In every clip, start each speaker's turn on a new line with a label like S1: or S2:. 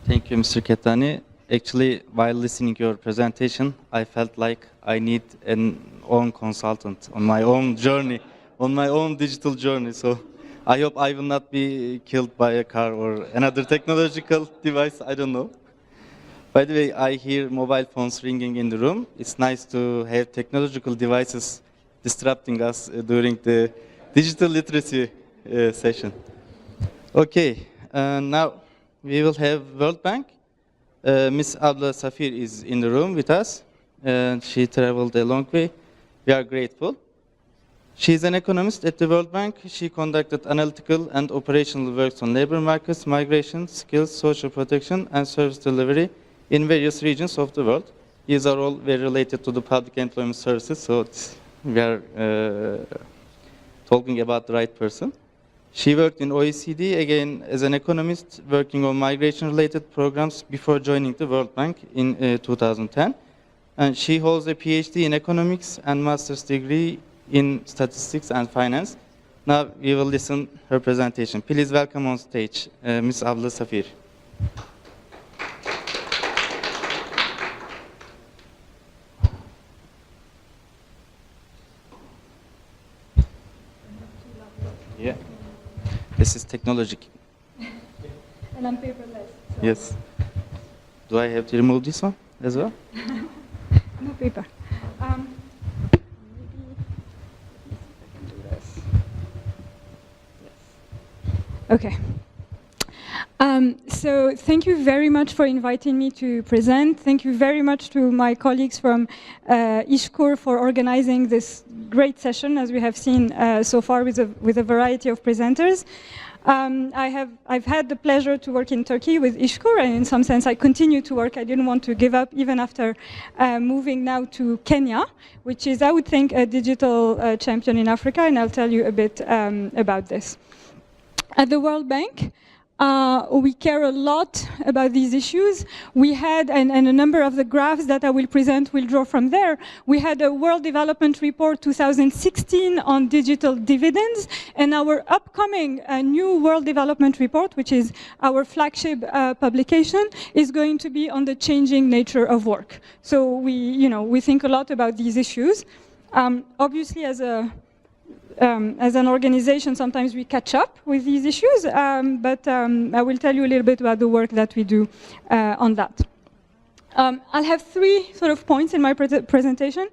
S1: Thank you, Mr. Ketani. Actually, while listening to your presentation, I felt like I need an own consultant on my own journey, on my own digital journey. So I hope I will not be killed by a car or another technological device, I don't know. By the way, I hear mobile phones ringing in the room. It's nice to have technological devices disrupting us during the digital literacy session. Okay, now we will have World Bank. Ms. Abla SAFIR is in the room with us. She traveled a long way. We are grateful. She is an economist at the World Bank. She conducted analytical and operational works on labor markets, migration, skills, social protection, and service delivery in various regions of the world. These are all very related to the public employment services, so we are talking about the right person. She worked in OECD, again, as an economist, working on migration-related programs before joining the World Bank in 2010. And she holds a PhD in economics and master's degree in statistics and finance. Now we will listen her presentation. Please welcome on stage Ms. Abla SAFIR. Yeah. This is technology.
S2: And I'm paperless. So.
S1: Yes. Do I have to remove this one as well?
S2: No paper. Maybe I can do this. Yes. Okay. So thank you very much for inviting me to present. Thank you very much to my colleagues from ISHKUR for organizing this great session, as we have seen so far with a variety of presenters. I've had the pleasure to work in Turkey with ISHKUR, and in some sense I continue to work. I didn't want to give up even after moving now to Kenya, which is, I would think, a digital champion in Africa, and I'll tell you a bit about this. At the World Bank, we care a lot about these issues. We had, and a number of the graphs that I will present will draw from there, we had a World Development Report 2016 on digital dividends, and our upcoming new World Development Report, which is our flagship publication, is going to be on the changing nature of work. So we think a lot about these issues. Obviously, as an organization, sometimes we catch up with these issues, but I will tell you a little bit about the work that we do on that. I'll have three sort of points in my presentation.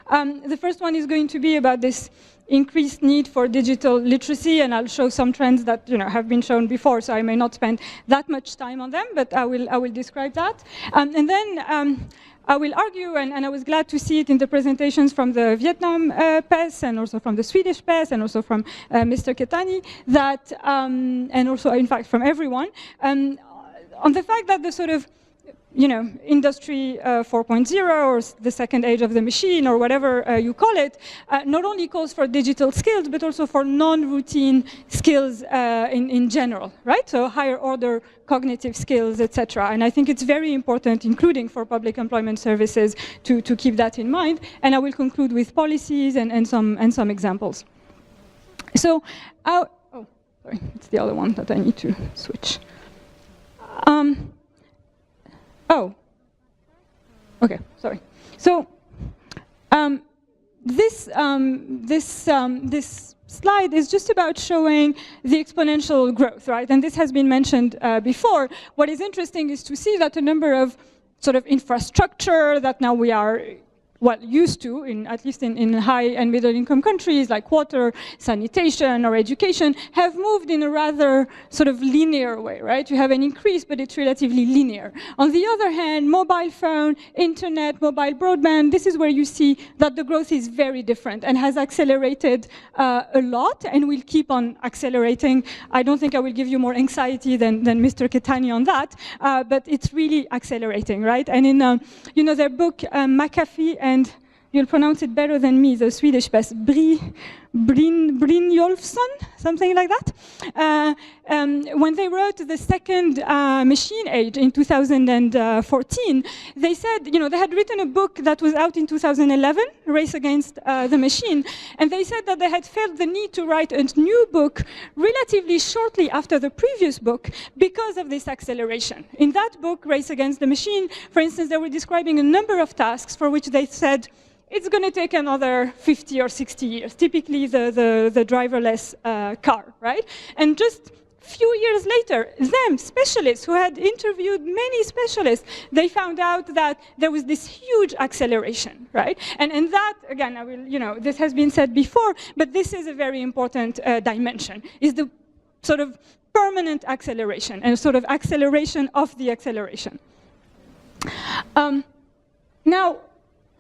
S2: The first one is going to be about this increased need for digital literacy, and I'll show some trends that have been shown before, so I may not spend that much time on them, but I will describe that. And then I will argue, and I was glad to see it in the presentations from the Vietnam PES, and also from the Swedish PES, and also from Mr. Ketani, that, and also, in fact, from everyone, on the fact that the sort of Industry 4.0, or the second age of the machine, or whatever you call it, not only calls for digital skills, but also for non-routine skills in general, right? So higher order cognitive skills, etc. And I think it's very important, including for public employment services, to keep that in mind. And I will conclude with policies and some examples. So, oh, sorry, it's the other one that I need to switch. Oh, okay, sorry. So this slide is just about showing the exponential growth, right? And this has been mentioned before. What is interesting is to see that a number of sort of infrastructure that now we are used to, at least in high and middle income countries, like water, sanitation, or education, have moved in a rather sort of linear way, right? You have an increase, but it's relatively linear. On the other hand, mobile phone, internet, mobile broadband, this is where you see that the growth is very different and has accelerated a lot and will keep on accelerating. I don't think I will give you more anxiety than Mr. Ketani on that, but it's really accelerating, right? And in their book, McAfee, and you'll pronounce it better than me, the Swedish best, Brynjolfsson, something like that, when they wrote The Second Machine Age in 2014, they said, they had written a book that was out in 2011, Race Against the Machine, and they said that they had felt the need to write a new book relatively shortly after the previous book because of this acceleration. In that book, Race Against the Machine, for instance, they were describing a number of tasks for which they said, it's going to take another 50 or 60 years, typically the driverless car, right? And just few years later, specialists who had interviewed many specialists, they found out that there was this huge acceleration, right? And that, again, this has been said before, but this is a very important dimension, is the sort of permanent acceleration, and sort of acceleration of the acceleration. Now,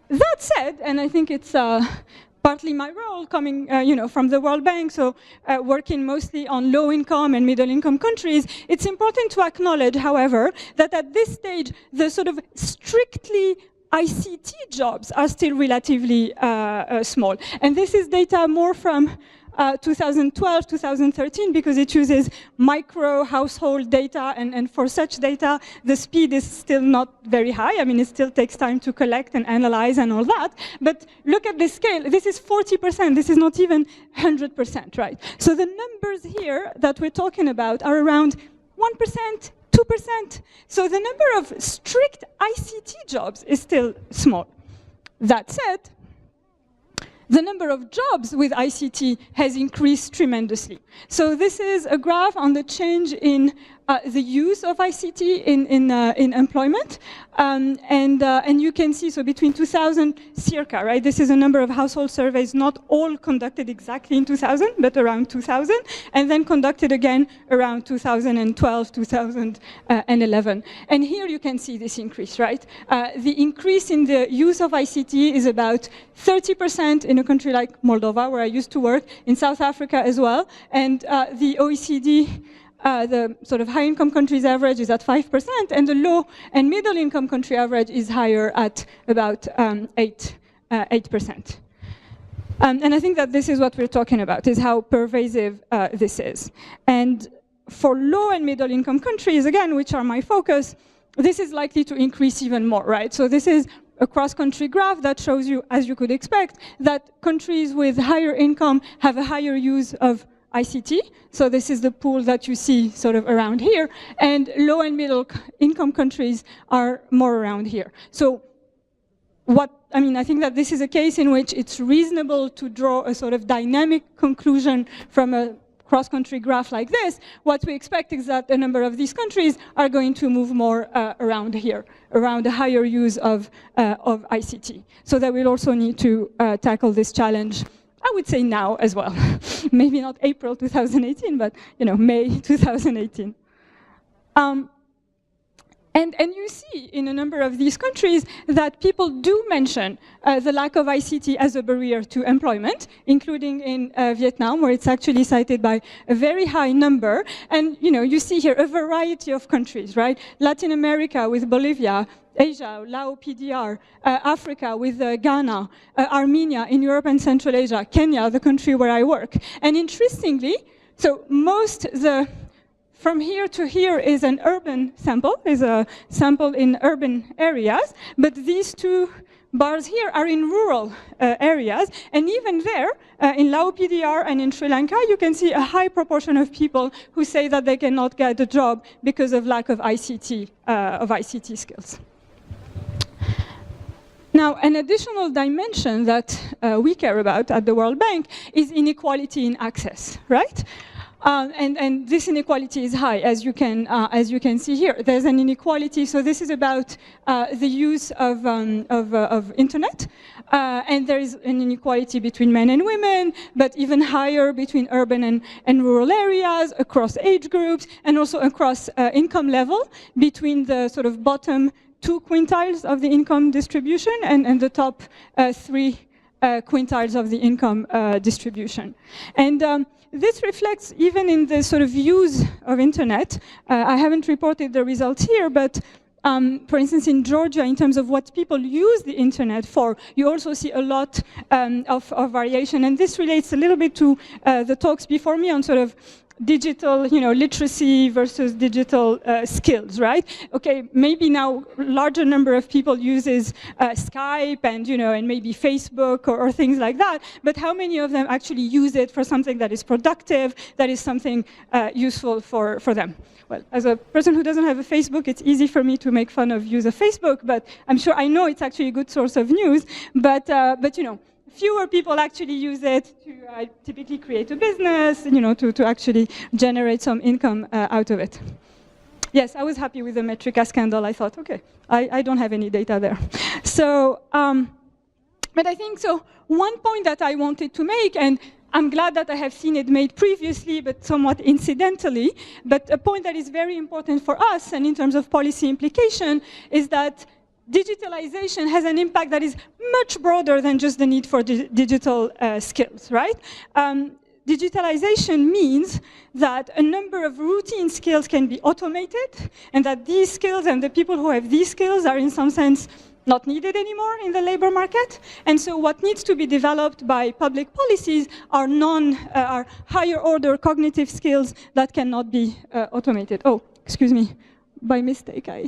S2: that said, and I think it's partly my role coming from the World Bank, so working mostly on low-income and middle-income countries, it's important to acknowledge, however, that at this stage, the sort of strictly ICT jobs are still relatively small. And this is data more from 2012, 2013, because it uses micro household data, and for such data, the speed is still not very high. I mean, it still takes time to collect and analyze and all that. But look at this scale. This is 40%. This is not even 100%, right? So the numbers here that we're talking about are around 1%, 2%. So the number of strict ICT jobs is still small. That said, the number of jobs with ICT has increased tremendously. So this is a graph on the change in the use of ICT in employment. And you can see, so between 2000, circa, right? This is a number of household surveys, not all conducted exactly in 2000, but around 2000, and then conducted again around 2012, 2011. And here you can see this increase, right? The increase in the use of ICT is about 30% in a country like Moldova, where I used to work, in South Africa as well, and the OECD, the sort of high-income countries average is at 5%, and the low and middle-income country average is higher at about 8%. And I think that this is what we're talking about, is how pervasive this is. And for low and middle-income countries, again, which are my focus, this is likely to increase even more, right? So this is a cross-country graph that shows you, as you could expect, that countries with higher income have a higher use of ICT. So this is the pool that you see sort of around here, and low and middle income countries are more around here. So I think that this is a case in which it's reasonable to draw a sort of dynamic conclusion from a cross-country graph like this. What we expect is that a number of these countries are going to move more around here, around a higher use of ICT. So they will also need to tackle this challenge, I would say now as well. Maybe not April 2018, but May 2018. And you see in a number of these countries that people do mention the lack of ICT as a barrier to employment, including in Vietnam, where it's actually cited by a very high number. And you see here a variety of countries, right? Latin America with Bolivia, Asia, Laos, PDR, Africa with Ghana, Armenia in Europe and Central Asia, Kenya, the country where I work. And interestingly, so from here to here is an urban sample, is a sample in urban areas, but these two bars here are in rural areas, and even there, in Laos PDR and in Sri Lanka, you can see a high proportion of people who say that they cannot get a job because of lack of ICT skills. Now, an additional dimension that we care about at the World Bank is inequality in access, right? And this inequality is high, as you can see here. There's an inequality, so this is about the use of internet, and there is an inequality between men and women, but even higher between urban and rural areas, across age groups, and also across income level, between the sort of bottom 2 quintiles of the income distribution and the top 3 quintiles of the income distribution. And this reflects even in the sort of use of internet. I haven't reported the results here, but For instance, in Georgia, in terms of what people use the internet for, you also see a lot of variation. And this relates a little bit to the talks before me on sort of digital, literacy versus digital skills, right? Okay, maybe now larger number of people uses Skype and maybe Facebook or things like that, but how many of them actually use it for something that is productive, that is something useful for them? Well, as a person who doesn't have a Facebook, it's easy for me to make fun of use of Facebook, but I know it's actually a good source of news, but fewer people actually use it to typically create a business, to actually generate some income out of it. Yes, I was happy with the Metrica scandal. I thought, okay, I don't have any data there. So, but I think so. One point that I wanted to make, and I'm glad that I have seen it made previously, but somewhat incidentally, but a point that is very important for us, and in terms of policy implication, is that digitalization has an impact that is much broader than just the need for digital skills, right? Digitalization means that a number of routine skills can be automated, and that these skills and the people who have these skills are in some sense not needed anymore in the labor market. And so what needs to be developed by public policies are higher order cognitive skills that cannot be automated. Oh, excuse me, by mistake, yeah.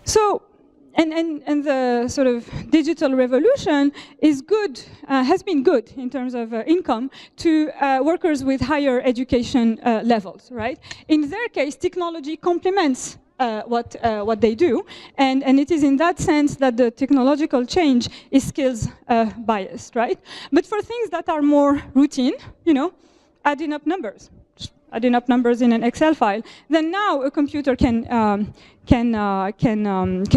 S2: So, and the sort of digital revolution is good, has been good in terms of income to workers with higher education levels, right? In their case, technology complements what they do, and it is in that sense that the technological change is skills biased, right? But for things that are more routine, adding up numbers in an Excel file, then now a computer can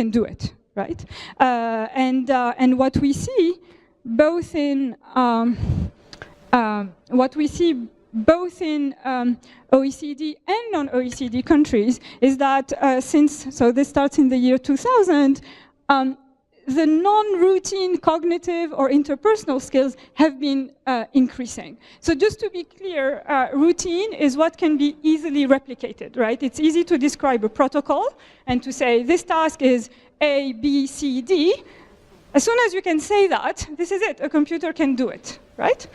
S2: do it, right? And what we see both in OECD and non-OECD countries is that so this starts in the year 2000. The non-routine cognitive or interpersonal skills have been increasing. So just to be clear, routine is what can be easily replicated, right? It's easy to describe a protocol and to say this task is A, B, C, D. As soon as you can say that, this is it, a computer can do it, right?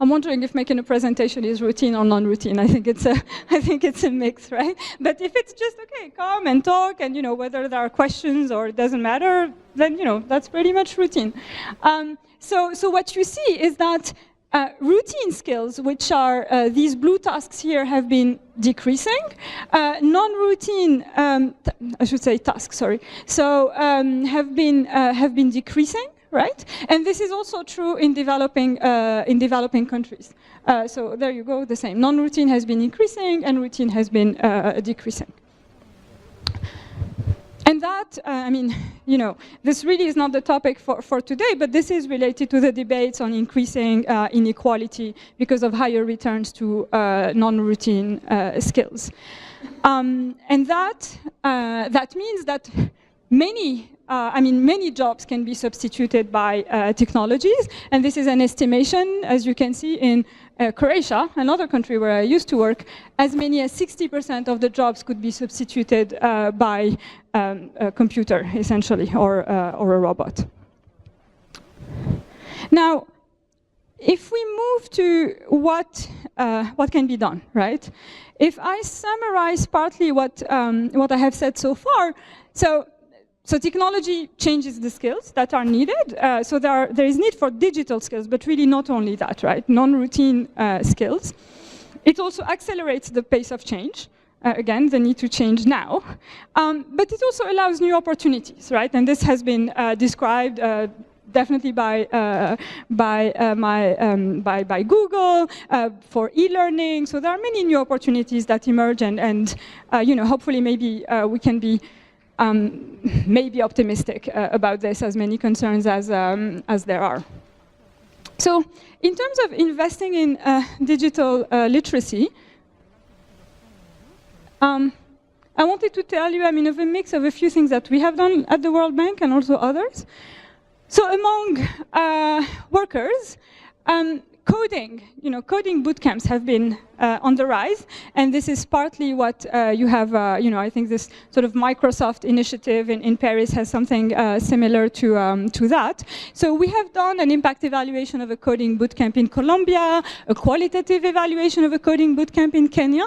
S2: I'm wondering if making a presentation is routine or non-routine. I think it's a mix, right? But if it's just okay, come and talk, and whether there are questions or it doesn't matter, then that's pretty much routine. So what you see is that routine skills, which are these blue tasks here, have been decreasing. Non-routine, I should say tasks, sorry. So have been decreasing. Right? And this is also true in developing countries. So there you go, the same. Non-routine has been increasing and routine has been decreasing. And that, this really is not the topic for today, but this is related to the debates on increasing inequality because of higher returns to non-routine skills. And that means that many jobs can be substituted by technologies, and this is an estimation, as you can see in Croatia, another country where I used to work, as many as 60% of the jobs could be substituted by a computer, essentially, or a robot. Now, if we move to what can be done, right? If I summarize partly what I have said so far, so technology changes the skills that are needed. So there is need for digital skills, but really not only that, right? Non-routine skills. It also accelerates the pace of change. Again, the need to change now. But it also allows new opportunities, right? And this has been described definitely by Google for e-learning. So there are many new opportunities that emerge, and hopefully maybe we can be maybe optimistic about this, as many concerns as there are. So in terms of investing in digital literacy, I wanted to tell you, of a mix of a few things that we have done at the World Bank and also others. So among workers, coding, coding bootcamps have been on the rise, and this is partly what you have, I think this sort of Microsoft initiative in Paris has something similar to that. So we have done an impact evaluation of a coding bootcamp in Colombia, a qualitative evaluation of a coding bootcamp in Kenya.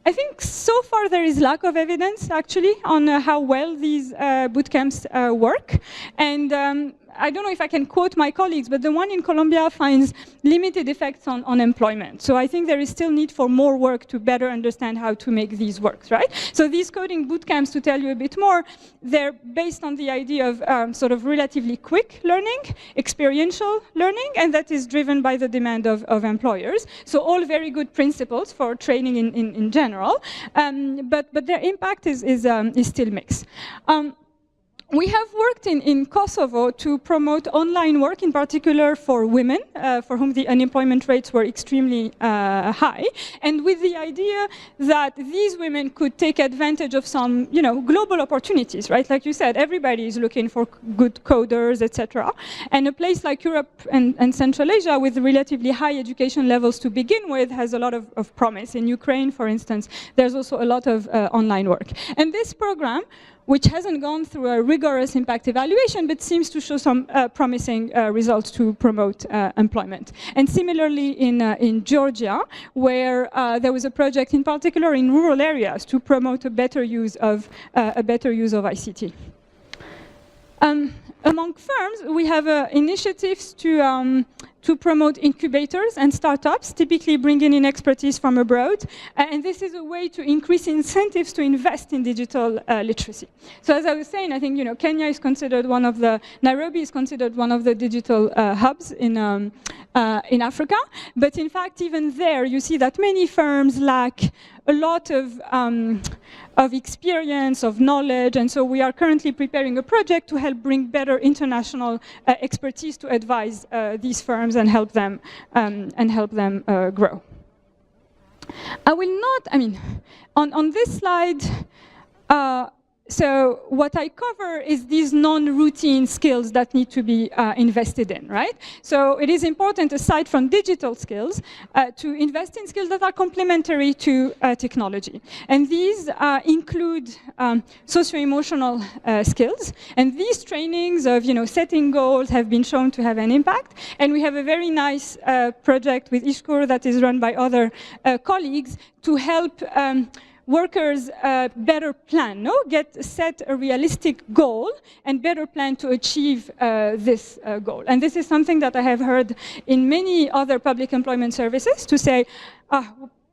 S2: I think so far there is lack of evidence, actually, on how well these bootcamps work. And I don't know if I can quote my colleagues, but the one in Colombia finds limited effects on employment. So I think there is still need for more work to better understand how to make these work, right? So these coding bootcamps, to tell you a bit more, they're based on the idea of sort of relatively quick learning, experiential learning, and that is driven by the demand of employers. So all very good principles for training in general, but their impact is still mixed. We have worked in Kosovo to promote online work, in particular for women, for whom the unemployment rates were extremely high, and with the idea that these women could take advantage of some, global opportunities, right? Like you said, everybody is looking for good coders, etc. And a place like Europe and Central Asia, with relatively high education levels to begin with, has a lot of promise. In Ukraine, for instance, there's also a lot of online work. And this program, which hasn't gone through a rigorous impact evaluation, but seems to show some promising results to promote employment. And similarly in Georgia, where there was a project in particular in rural areas to promote a better use of ICT. Among firms, we have initiatives to promote incubators and startups, typically bringing in expertise from abroad. And this is a way to increase incentives to invest in digital literacy. So as I was saying, I think Kenya is considered Nairobi is considered one of the digital hubs in Africa. But in fact, even there, you see that many firms lack a lot of experience, of knowledge, and so we are currently preparing a project to help bring better international expertise to advise these firms and help them grow. I will not, on this slide, so what I cover is these non-routine skills that need to be invested in, right? So it is important, aside from digital skills, to invest in skills that are complementary to technology. And these include socio-emotional skills. And these trainings of setting goals have been shown to have an impact. And we have a very nice project with Ishkur that is run by other colleagues to help workers better plan, set a realistic goal and better plan to achieve this goal. And this is something that I have heard in many other public employment services, to say,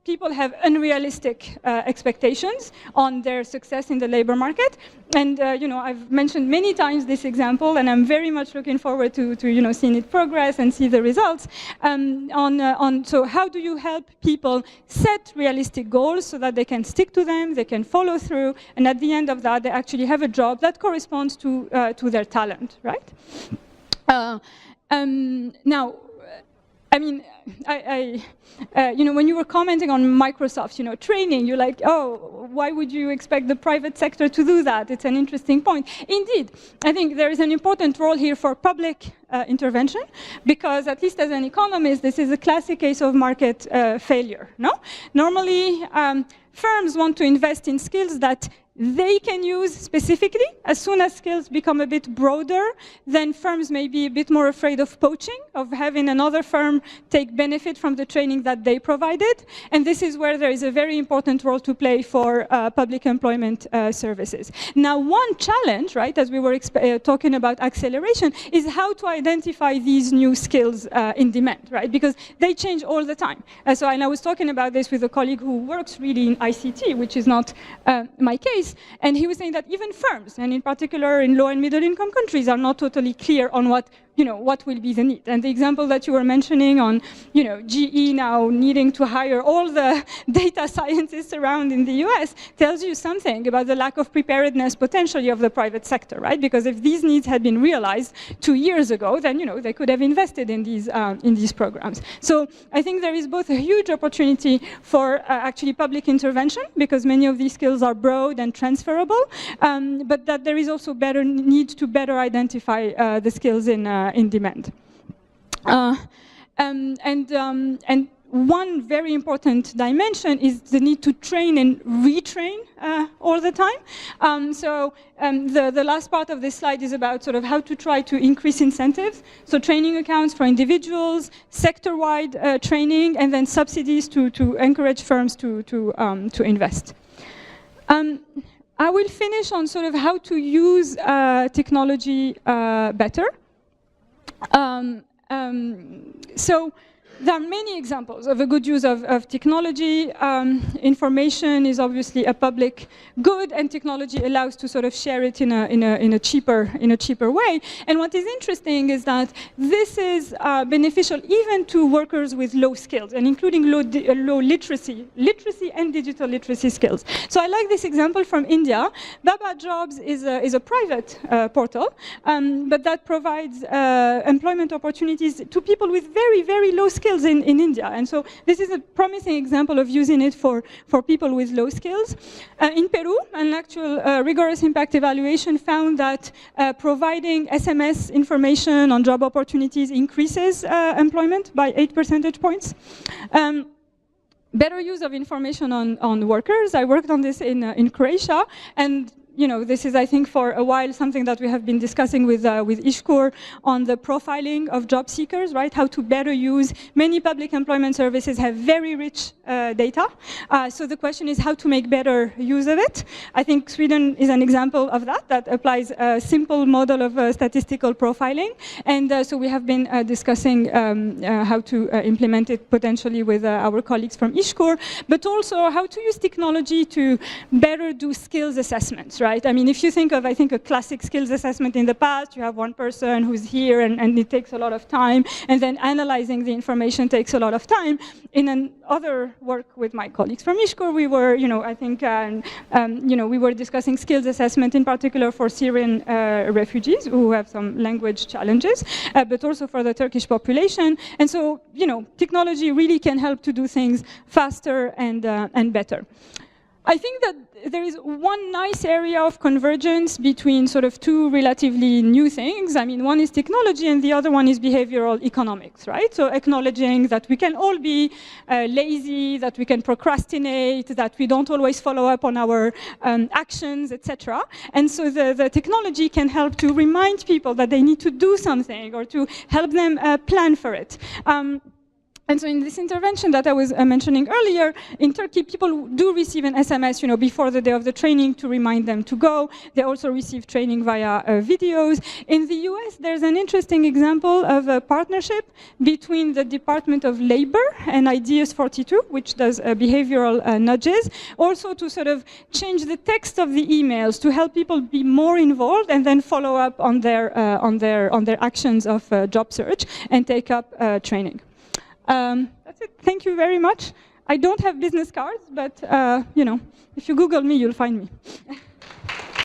S2: people have unrealistic expectations on their success in the labor market. And I've mentioned many times this example, and I'm very much looking forward to seeing it progress and see the results. So how do you help people set realistic goals so that they can stick to them, they can follow through, and at the end of that, they actually have a job that corresponds to their talent, right? Now, when you were commenting on Microsoft, training, you're like, oh, why would you expect the private sector to do that? It's an interesting point. Indeed, I think there is an important role here for public intervention, because at least as an economist, this is a classic case of market failure, no? Normally, firms want to invest in skills that they can use specifically. As soon as skills become a bit broader, then firms may be a bit more afraid of poaching, of having another firm take benefit from the training that they provided. And this is where there is a very important role to play for public employment services. Now, one challenge, right, as we were talking about acceleration, is how to identify these new skills in demand, right? Because they change all the time. And I was talking about this with a colleague who works really in ICT, which is not my case. And he was saying that even firms, and in particular in low and middle income countries, are not totally clear on what will be the need. And the example that you were mentioning on, GE now needing to hire all the data scientists around in the US tells you something about the lack of preparedness potentially of the private sector, right? Because if these needs had been realized 2 years ago, then, they could have invested in these programs. So I think there is both a huge opportunity for actually public intervention, because many of these skills are broad and transferable, but that there is also need to better identify the skills in demand. And one very important dimension is the need to train and retrain all the time. The last part of this slide is about sort of how to try to increase incentives. So training accounts for individuals, sector-wide training, and then subsidies to encourage firms to invest. I will finish on sort of how to use technology better. So there are many examples of a good use of technology. Information is obviously a public good, and technology allows to sort of share it in a cheaper way. And what is interesting is that this is beneficial even to workers with low skills, and including low literacy and digital literacy skills. So I like this example from India. Baba Jobs is a private portal, but that provides employment opportunities to people with very, very low skills in India. And so this is a promising example of using it for people with low skills. In Peru, an actual rigorous impact evaluation found that providing SMS information on job opportunities increases employment by 8 percentage points. Better use of information on workers. I worked on this in Croatia, and this is, I think, for a while something that we have been discussing with Ishkur on the profiling of job seekers, right? How to better use. Many public employment services have very rich data. So the question is how to make better use of it. I think Sweden is an example of that applies a simple model of statistical profiling. And so we have been discussing how to implement it potentially with our colleagues from Ishkur, but also how to use technology to better do skills assessments, right? I mean, if you think of, I think, a classic skills assessment in the past, you have one person who's here and it takes a lot of time, and then analyzing the information takes a lot of time. In other work with my colleagues from Ishkur, we were, I think, we were discussing skills assessment in particular for Syrian refugees who have some language challenges, but also for the Turkish population. And so, technology really can help to do things faster and better. I think that there is one nice area of convergence between sort of two relatively new things. I mean, one is technology and the other one is behavioral economics, right? So acknowledging that we can all be lazy, that we can procrastinate, that we don't always follow up on our actions, etc. And so the technology can help to remind people that they need to do something or to help them plan for it. And so in this intervention that I was mentioning earlier, in Turkey, people do receive an SMS, before the day of the training to remind them to go. They also receive training via videos. In the US, there's an interesting example of a partnership between the Department of Labor and Ideas 42, which does behavioral nudges, also to sort of change the text of the emails to help people be more involved and then follow up on their actions of job search and take up training. That's it. Thank you very much. I don't have business cards, but if you Google me, you'll find me.